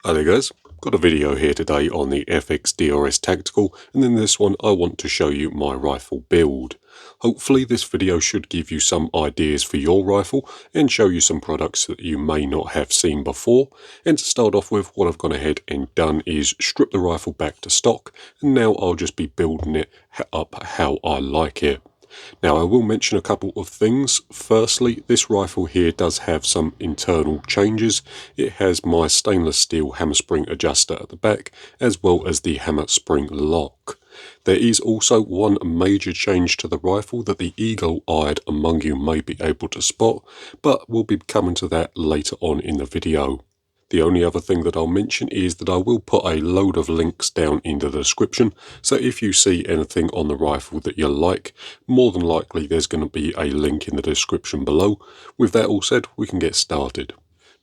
Hi there guys, got a video here today on the FX DRS Tactical, and in this one I want to show you my rifle build. Hopefully this video should give you some ideas for your rifle and show you some products that you may not have seen before. And to start off with, what I've gone ahead and done is strip the rifle back to stock, and now I'll just be building it up how I like it. Now I will mention a couple of things. Firstly, this rifle here does have some internal changes. It has my stainless steel hammer spring adjuster at the back, as well as the hammer spring lock. There is also one major change to the rifle that the eagle-eyed among you may be able to spot, but we'll be coming to that later on in the video. The only other thing that I'll mention is that I will put a load of links down in the description, so if you see anything on the rifle that you like, more than likely there's going to be a link in the description below. With that all said, we can get started.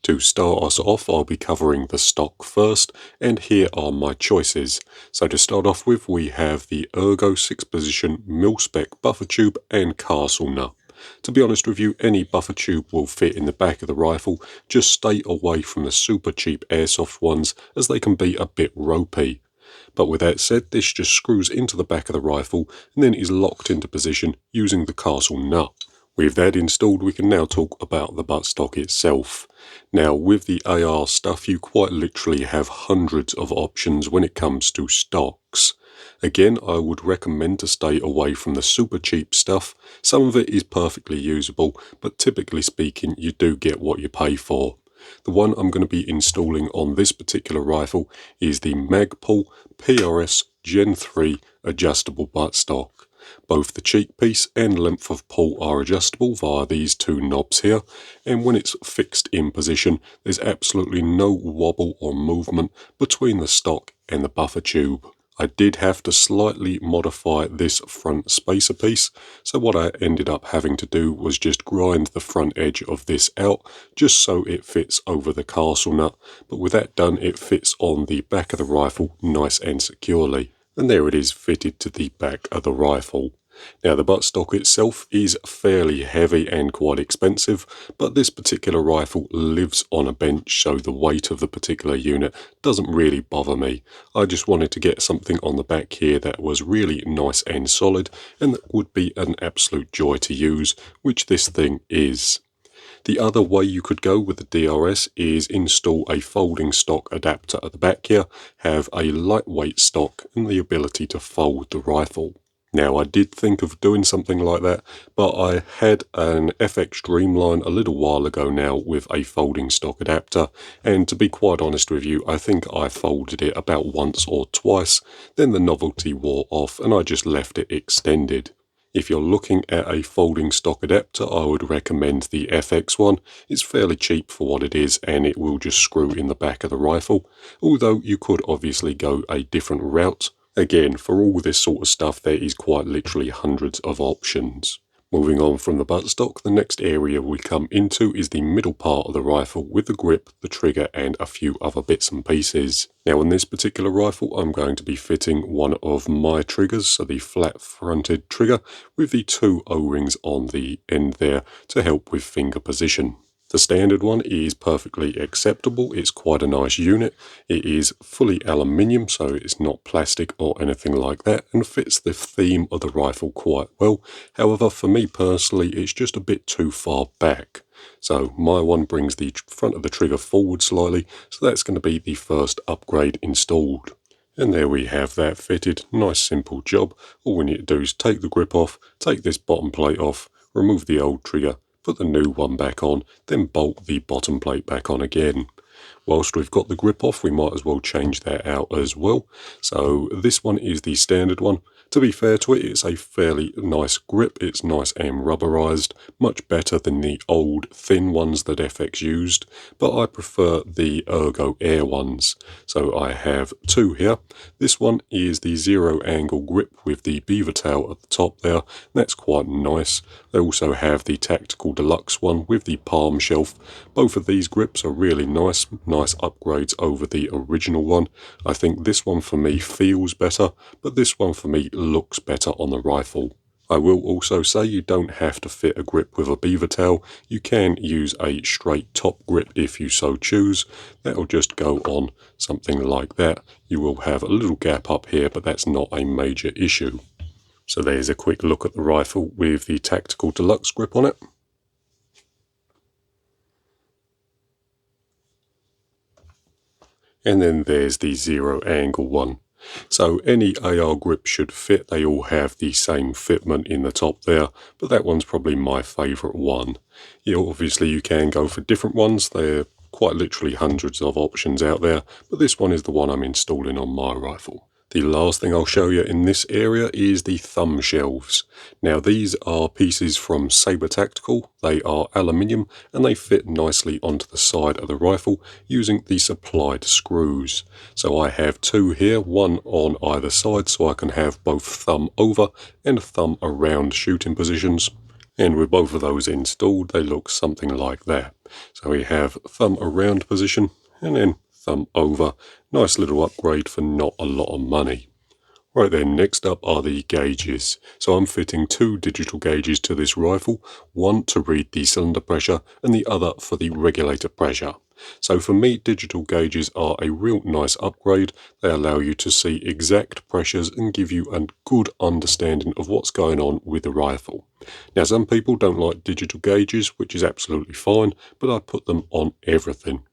To start us off, I'll be covering the stock first, and here are my choices. So to start off with, we have the Ergo 6-position mil-spec buffer tube and castle nut. To be honest with you, any buffer tube will fit in the back of the rifle. Just stay away from the super cheap airsoft ones, as they can be a bit ropey. But with that said, this just screws into the back of the rifle and then is locked into position using the castle nut. With that installed, we can now talk about the buttstock itself. Now with the AR stuff, you quite literally have hundreds of options when it comes to stocks. Again, I would recommend to stay away from the super cheap stuff. Some of it is perfectly usable, but typically speaking, you do get what you pay for. The one I'm going to be installing on this particular rifle is the Magpul PRS Gen 3 adjustable buttstock. Both the cheek piece and length of pull are adjustable via these two knobs here, and when it's fixed in position, there's absolutely no wobble or movement between the stock and the buffer tube. I did have to slightly modify this front spacer piece, so what I ended up having to do was just grind the front edge of this out, just so it fits over the castle nut, but with that done it fits on the back of the rifle nice and securely. And there it is fitted to the back of the rifle. Now the buttstock itself is fairly heavy and quite expensive, but this particular rifle lives on a bench, so the weight of the particular unit doesn't really bother me. I just wanted to get something on the back here that was really nice and solid and that would be an absolute joy to use, which this thing is. The other way you could go with the DRS is install a folding stock adapter at the back here, have a lightweight stock and the ability to fold the rifle. Now I did think of doing something like that, but I had an FX Streamline a little while ago now with a folding stock adapter, and to be quite honest with you, I think I folded it about once or twice, then the novelty wore off and I just left it extended. If you're looking at a folding stock adapter, I would recommend the FX one. It's fairly cheap for what it is and it will just screw in the back of the rifle, although you could obviously go a different route. Again, for all this sort of stuff, there is quite literally hundreds of options. Moving on from the buttstock, the next area we come into is the middle part of the rifle with the grip, the trigger and a few other bits and pieces. Now in this particular rifle I'm going to be fitting one of my triggers, so the flat fronted trigger with the two O-rings on the end there to help with finger position. The standard one is perfectly acceptable. It's quite a nice unit. It is fully aluminium, so it's not plastic or anything like that, and fits the theme of the rifle quite well. However, for me personally, it's just a bit too far back. So my one brings the front of the trigger forward slightly, so that's going to be the first upgrade installed. And there we have that fitted. Nice simple job. All we need to do is take the grip off, take this bottom plate off, remove the old trigger, put the new one back on, then bolt the bottom plate back on again. Whilst we've got the grip off, we might as well change that out as well. So this one is the standard one. To be fair to it, it's a fairly nice grip. It's nice and rubberized, much better than the old thin ones that FX used, but I prefer the Ergo Air ones. So I have two here. This one is the zero angle grip with the beaver tail at the top there. That's quite nice. They also have the Tactical Deluxe one with the palm shelf. Both of these grips are really nice upgrades over the original one. I think this one for me feels better, but this one for me looks better on the rifle. I will also say you don't have to fit a grip with a beaver tail. You can use a straight top grip if you so choose. That'll just go on something like that. You will have a little gap up here, but that's not a major issue. So there's a quick look at the rifle with the Tactical Deluxe grip on it. And then there's the zero angle one. So any AR grip should fit. They all have the same fitment in the top there, but that one's probably my favourite one. Obviously you can go for different ones. There are quite literally hundreds of options out there, but this one is the one I'm installing on my rifle. The last thing I'll show you in this area is the thumb shelves. Now these are pieces from Sabre Tactical. They are aluminium and they fit nicely onto the side of the rifle using the supplied screws. So I have two here, one on either side so I can have both thumb over and thumb around shooting positions. And with both of those installed, they look something like that. So we have thumb around position and then thumb over. Nice little upgrade for not a lot of money. Right then, next up are the gauges. So I'm fitting two digital gauges to this rifle, one to read the cylinder pressure and the other for the regulator pressure. So for me, digital gauges are a real nice upgrade. They allow you to see exact pressures and give you a good understanding of what's going on with the rifle. Now some people don't like digital gauges, which is absolutely fine, but I put them on everything.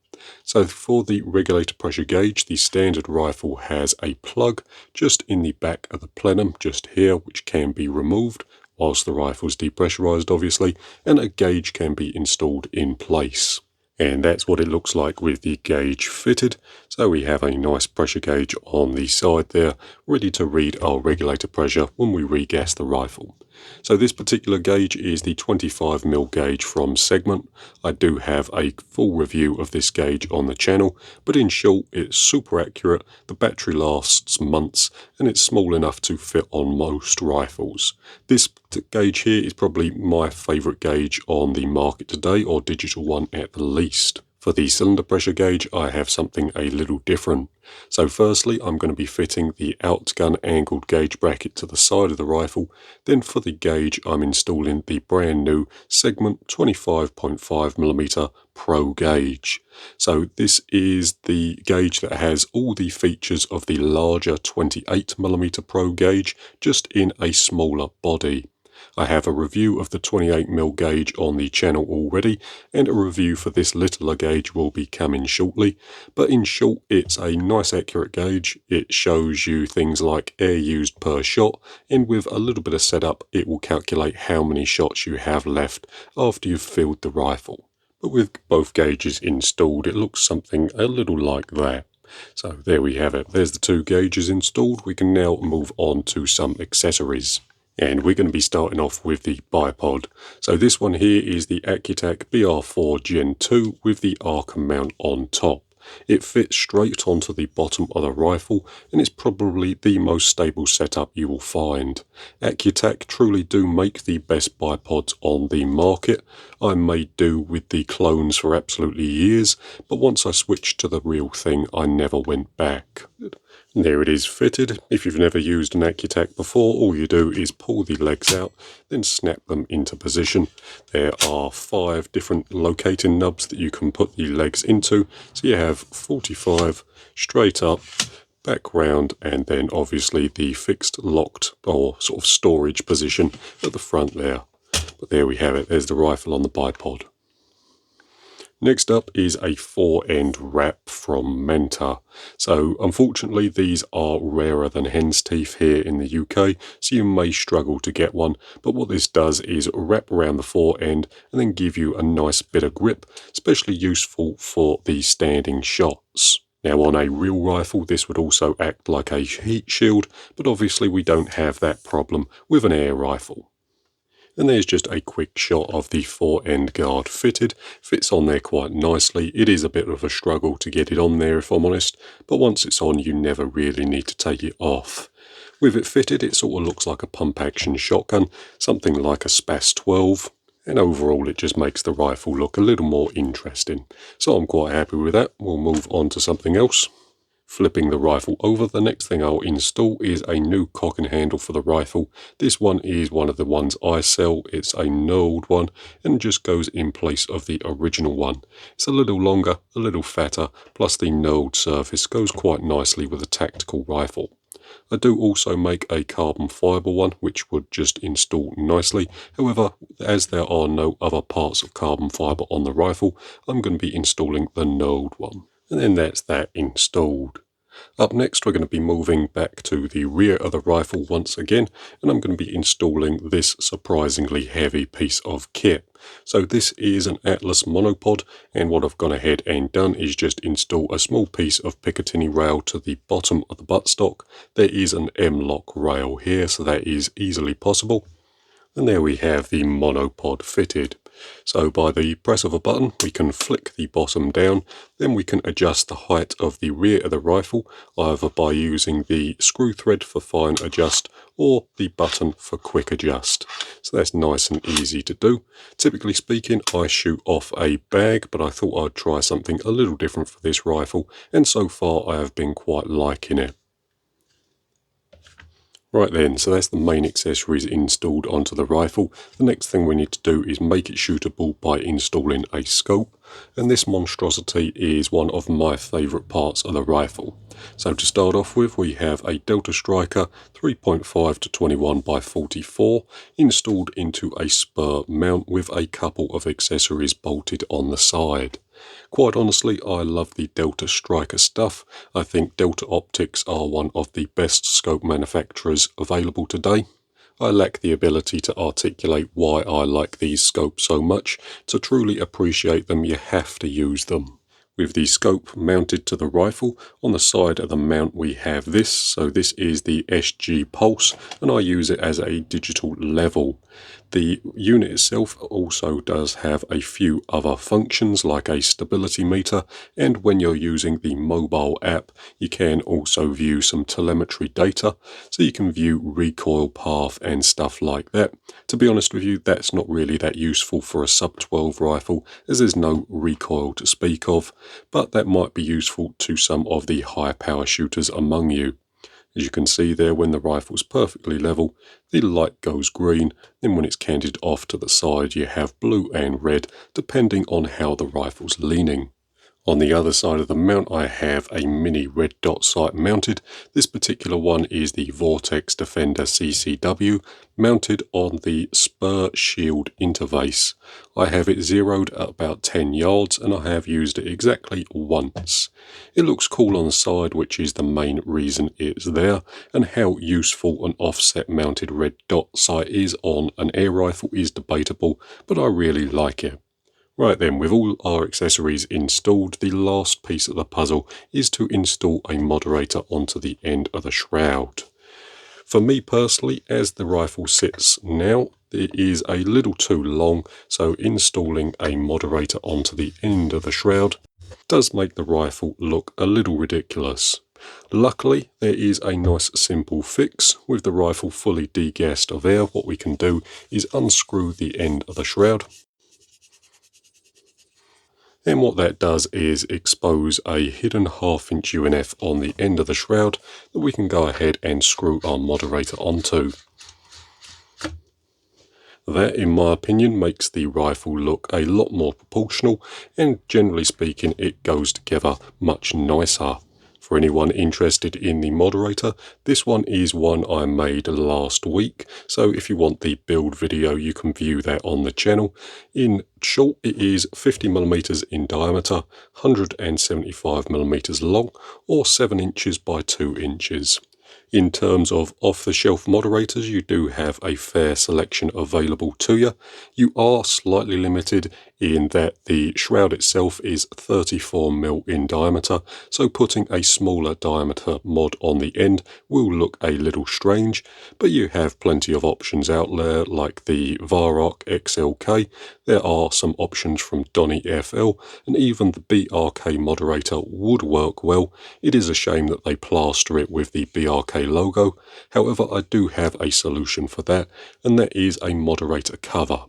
So for the regulator pressure gauge, the standard rifle has a plug just in the back of the plenum, just here, which can be removed whilst the rifle is depressurized, obviously, and a gauge can be installed in place. And that's what it looks like with the gauge fitted. So we have a nice pressure gauge on the side there, ready to read our regulator pressure when we regas the rifle. So this particular gauge is the 25mm gauge from Segment. I do have a full review of this gauge on the channel, but in short, it's super accurate, the battery lasts months, and it's small enough to fit on most rifles. This gauge here is probably my favourite gauge on the market today, or digital one at the least. For the cylinder pressure gauge, I have something a little different. So firstly, I'm going to be fitting the outgun angled gauge bracket to the side of the rifle. Then for the gauge, I'm installing the brand new Segment 25.5mm Pro gauge. So this is the gauge that has all the features of the larger 28mm Pro gauge, just in a smaller body. I have a review of the 28mm gauge on the channel already, and a review for this littler gauge will be coming shortly. But in short, it's a nice accurate gauge. It shows you things like air used per shot, and with a little bit of setup, it will calculate how many shots you have left after you've filled the rifle. But with both gauges installed, it looks something a little like that. So there we have it. There's the two gauges installed. We can now move on to some accessories. And we're going to be starting off with the bipod. So this one here is the Accutac BR4 Gen 2 with the Arc mount on top. It fits straight onto the bottom of the rifle, and it's probably the most stable setup you will find. Accutac truly do make the best bipods on the market. I made do with the clones for absolutely years, but once I switched to the real thing, I never went back. There it is fitted. If you've never used an Accutac before, all you do is pull the legs out, then snap them into position. There are 5 different locating nubs that you can put the legs into. So you have 45, straight up, back round, and then obviously the fixed locked or sort of storage position at the front there. But there we have it. There's the rifle on the bipod. Next up is a 4-end wrap from Manta. So unfortunately these are rarer than hen's teeth here in the UK, so you may struggle to get one, but what this does is wrap around the 4-end and then give you a nice bit of grip, especially useful for the standing shots. Now on a real rifle this would also act like a heat shield, but obviously we don't have that problem with an air rifle. And there's just a quick shot of the 4-end guard fitted. Fits on there quite nicely. It is a bit of a struggle to get it on there if I'm honest, but once it's on you never really need to take it off. With it fitted it sort of looks like a pump action shotgun, something like a Spas 12, and overall it just makes the rifle look a little more interesting. So I'm quite happy with that. We'll move on to something else. Flipping the rifle over, the next thing I'll install is a new cock and handle for the rifle. This one is one of the ones I sell. It's a knurled one and just goes in place of the original one. It's a little longer, a little fatter, plus the knurled surface goes quite nicely with a tactical rifle. I do also make a carbon fibre one, which would just install nicely. However, as there are no other parts of carbon fibre on the rifle, I'm going to be installing the knurled one. And then that's that installed. Up next, we're going to be moving back to the rear of the rifle once again, and I'm going to be installing this surprisingly heavy piece of kit. So this is an Atlas monopod, and what I've gone ahead and done is just install a small piece of Picatinny rail to the bottom of the buttstock. There is an M-lock rail here, so that is easily possible. And there we have the monopod fitted. So by the press of a button, we can flick the bottom down, then we can adjust the height of the rear of the rifle, either by using the screw thread for fine adjust or the button for quick adjust. So that's nice and easy to do. Typically speaking, I shoot off a bag, but I thought I'd try something a little different for this rifle, and so far I have been quite liking it. Right then, so that's the main accessories installed onto the rifle. The next thing we need to do is make it shootable by installing a scope, and this monstrosity is one of my favourite parts of the rifle. So to start off with, we have a Delta Striker 3.5 to 21 by 44 installed into a spur mount with a couple of accessories bolted on the side. Quite honestly, I love the Delta Striker stuff. I think Delta Optics are one of the best scope manufacturers available today. I lack the ability to articulate why I like these scopes so much. To truly appreciate them, you have to use them. With the scope mounted to the rifle, on the side of the mount we have this. So this is the SG Pulse, and I use it as a digital level. The unit itself also does have a few other functions like a stability meter, and when you're using the mobile app you can also view some telemetry data, so you can view recoil path and stuff like that. To be honest with you, that's not really that useful for a sub 12 rifle as there's no recoil to speak of, but that might be useful to some of the high power shooters among you. As you can see there, when the rifle's perfectly level, the light goes green, then when it's canted off to the side you have blue and red, depending on how the rifle's leaning. On the other side of the mount I have a mini red dot sight mounted. This particular one is the Vortex Defender CCW, mounted on the spur shield interface. I have it zeroed at about 10 yards and I have used it exactly once. It looks cool on the side, which is the main reason it's there, and how useful an offset mounted red dot sight is on an air rifle is debatable, but I really like it. Right then, with all our accessories installed, the last piece of the puzzle is to install a moderator onto the end of the shroud. For me personally, as the rifle sits now, it is a little too long, so installing a moderator onto the end of the shroud does make the rifle look a little ridiculous. Luckily, there is a nice simple fix. With the rifle fully degassed of air, what we can do is unscrew the end of the shroud. And what that does is expose a hidden 1/2 inch UNF on the end of the shroud that we can go ahead and screw our moderator onto. That, in my opinion, makes the rifle look a lot more proportional, and generally speaking it goes together much nicer. For anyone interested in the moderator, this one is one I made last week, so if you want the build video you can view that on the channel. In short, it is 50mm in diameter, 175mm long, or 7 inches by 2 inches. In terms of off-the-shelf moderators, you do have a fair selection available to you. You are slightly limited in that the shroud itself is 34mm in diameter, so putting a smaller diameter mod on the end will look a little strange, but you have plenty of options out there like the Varrock XLK. There are some options from Donny FL, and even the BRK moderator would work well. It is a shame that they plaster it with the BRK logo. However, I do have a solution for that, and that is a moderator cover.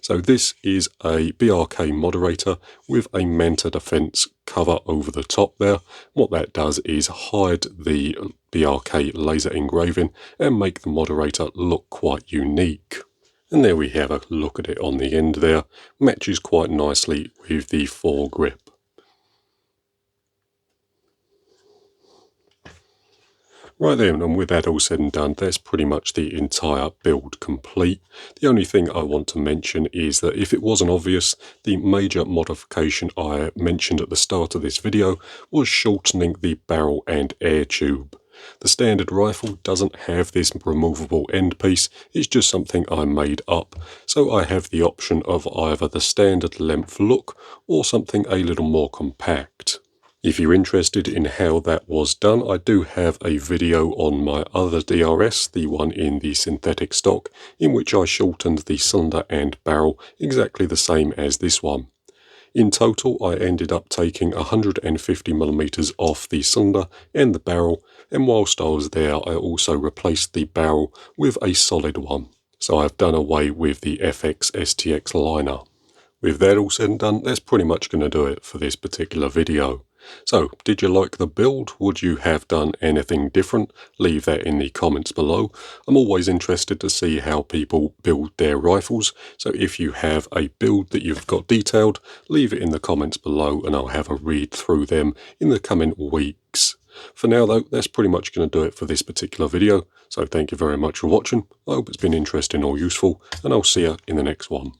So this is a BRK moderator with a manta defense cover over the top there. What that does is hide the BRK laser engraving and make the moderator look quite unique. And there we have a look at it on the end there. Matches quite nicely with the foregrip. Right then, and with that all said and done, that's pretty much the entire build complete. The only thing I want to mention is that if it wasn't obvious, the major modification I mentioned at the start of this video was shortening the barrel and air tube. The standard rifle doesn't have this removable end piece, it's just something I made up, so I have the option of either the standard length look or something a little more compact. If you're interested in how that was done, I do have a video on my other DRS, the one in the synthetic stock, in which I shortened the cylinder and barrel exactly the same as this one. In total, I ended up taking 150mm off the cylinder and the barrel, and whilst I was there, I also replaced the barrel with a solid one. So I've done away with the FX STX liner. With that all said and done, that's pretty much going to do it for this particular video. So, did you like the build? Would you have done anything different? Leave that in the comments below. I'm always interested to see how people build their rifles, so if you have a build that you've got detailed, leave it in the comments below and I'll have a read through them in the coming weeks. For now though, that's pretty much going to do it for this particular video, so thank you very much for watching. I hope it's been interesting or useful, and I'll see you in the next one.